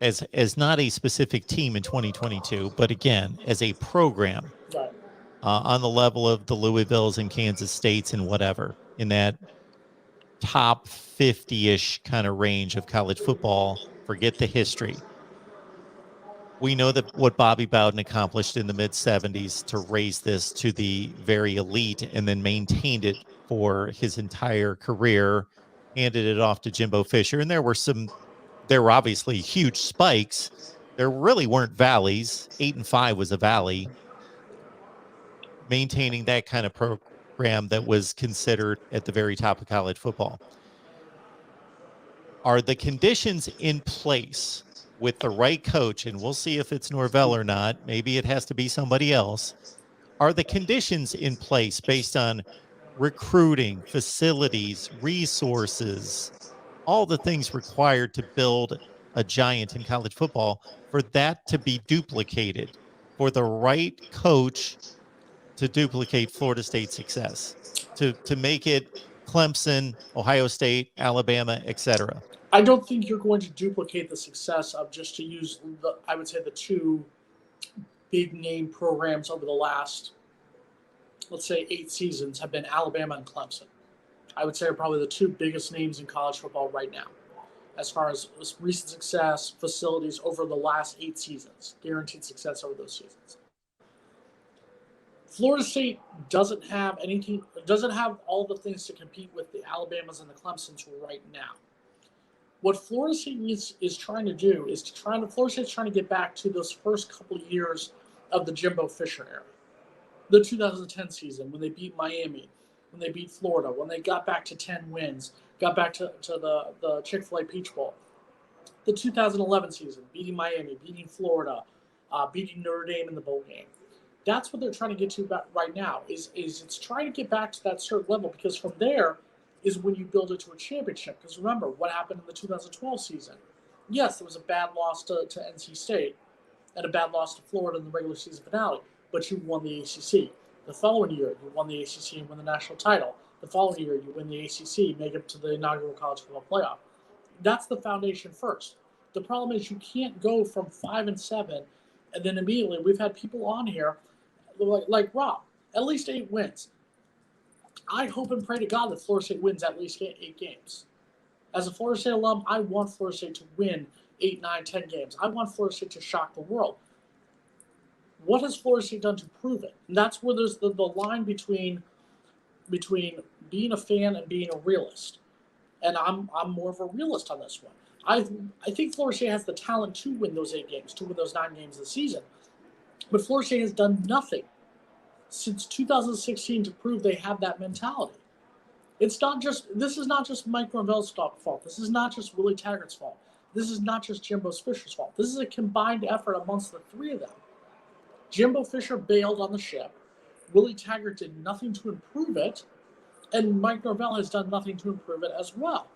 as not a specific team in 2022, but again, as a program Right. on the level of the Louisvilles and Kansas States and whatever, in that top 50-ish kind of range of college football, forget the history. We know that what Bobby Bowden accomplished in the mid 70s to raise this to the very elite and then maintained it for his entire career, handed it off to Jimbo Fisher. And there were obviously huge spikes. There really weren't valleys. 8-5 was a valley. Maintaining that kind of program that was considered at the very top of college football. Are the conditions in place with the right coach, and we'll see if it's Norvell or not, maybe it has to be somebody else. Are the conditions in place based on recruiting, facilities, resources, all the things required to build a giant in college football, for that to be duplicated, for the right coach to duplicate Florida State's success, to make it Clemson, Ohio State, Alabama, etc.? I don't think you're going to duplicate the success of, just to use I would say the two big name programs over the last, let's say, 8 seasons have been Alabama and Clemson. I would say are probably the two biggest names in college football right now, as far as recent success, facilities over the last 8 seasons, guaranteed success over those seasons. Florida State doesn't have all the things to compete with the Alabamas and the Clemsons right now. What Florida State is trying to do is Florida State's trying to get back to those first couple of years of the Jimbo Fisher era. The 2010 season, when they beat Miami, when they beat Florida, when they got back to 10 wins, got back to the Chick-fil-A Peach Bowl. The 2011 season, beating Miami, beating Florida, beating Notre Dame in the bowl game. That's what they're trying to get to right now, is it's trying to get back to that certain level, because from there is when you build it to a championship. Because remember, what happened in the 2012 season? Yes, there was a bad loss to NC State and a bad loss to Florida in the regular season finale, but you won the ACC. The following year, you won the ACC and won the national title. The following year, you win the ACC, make it to the inaugural college football playoff. That's the foundation first. The problem is you can't go from 5-7 and then immediately, we've had people on here like Rob, at least 8 wins. I hope and pray to God that Florida State wins at least 8 games. As a Florida State alum, I want Florida State to win 8, 9, 10 games. I want Florida State to shock the world. What has Florida State done to prove it? And that's where there's the line between being a fan and being a realist. And I'm more of a realist on this one. I think Florida State has the talent to win those 8 games, to win those 9 games this season. But Florida State has done nothing since 2016 to prove they have that mentality. This is not just Mike Norvell's fault. This is not just Willie Taggart's fault. This is not just Jimbo Fisher's fault. This is a combined effort amongst the three of them. Jimbo Fisher bailed on the ship. Willie Taggart did nothing to improve it. And Mike Norvell has done nothing to improve it as well.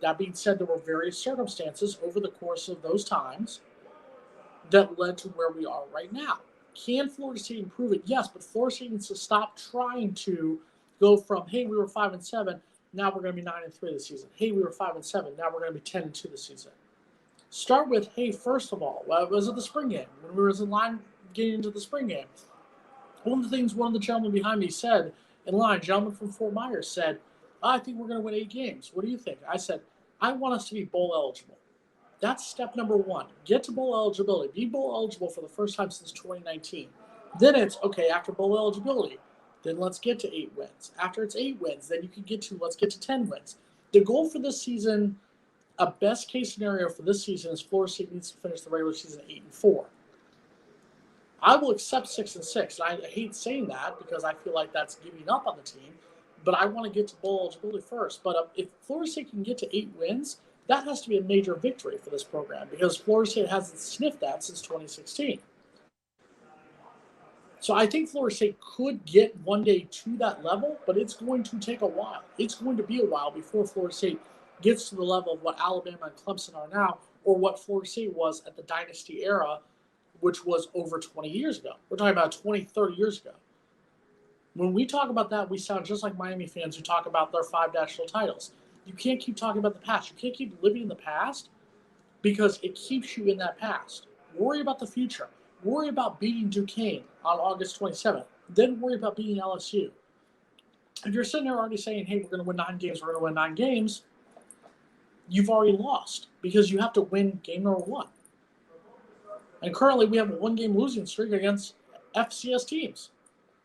That being said, there were various circumstances over the course of those times that led to where we are right now. Can Florida State improve it? Yes, but Florida State needs to stop trying to go from, hey, we were 5-7, now we're going to be 9-3 this season. Hey, we were 5-7, now we're going to be 10-2 this season. Start with, hey, first of all, was it the spring game? When we were in line getting into the spring game, one of the things one of the gentlemen behind me said in line, gentleman from Fort Myers, said, I think we're going to win 8 games. What do you think? I said, I want us to be bowl eligible. That's step number 1. Get to bowl eligibility. Be bowl eligible for the first time since 2019. Then it's, okay, after bowl eligibility, then let's get to 8 wins. After it's 8 wins, then you can let's get to 10 wins. The goal for this season, a best case scenario for this season, is Florida State needs to finish the regular season 8-4. I will accept 6-6. And I hate saying that because I feel like that's giving up on the team. But I want to get to bowl eligibility first. But if Florida State can get to 8 wins, that has to be a major victory for this program because Florida State hasn't sniffed that since 2016. So I think Florida State could get one day to that level, but it's going to take a while. It's going to be a while before Florida State gets to the level of what Alabama and Clemson are now, or what Florida State was at the dynasty era, which was over 20 years ago. We're talking about 20, 30 years ago. When we talk about that, we sound just like Miami fans who talk about their 5 national titles. You can't keep talking about the past. You can't keep living in the past because it keeps you in that past. Worry about the future. Worry about beating Duquesne on August 27th. Then worry about beating LSU. If you're sitting there already saying, hey, we're going to win 9 games, we're going to win 9 games, you've already lost because you have to win game number 1. And currently we have a 1-game losing streak against FCS teams.